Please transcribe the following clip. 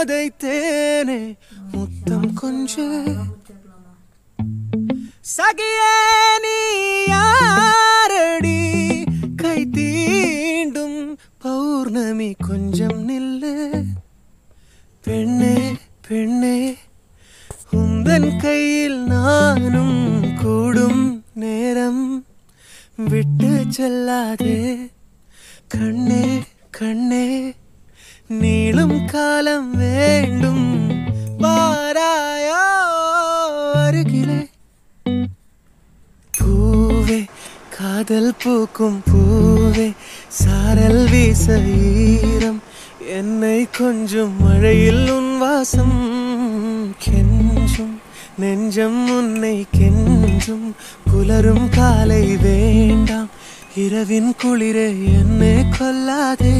போதை தேனே முத்தம் கொஞ்சு சகியே நீ யாரடி கை தீண்டும் பௌர்ணமி கொஞ்சம் நில்லு பெண்ணே பெண்ணே உந்தன் கையில் நானும் கூடும் நேரம் விட்டு செல்லாதே கண்ணே கண்ணே நீளும் காலம் வேண்டும் வாராயோ அருகிலே பூவே காதல் பூக்கும் பூவே சாரல் வீச ஈரம் என்னை கொஞ்சம் மழையில் உன் வாசம் கெஞ்சும் நெஞ்சம் உன்னை கெஞ்சும் புலரும் காலை வேண்டாம் இரவின் குளிரே என்னை கொல்லாதே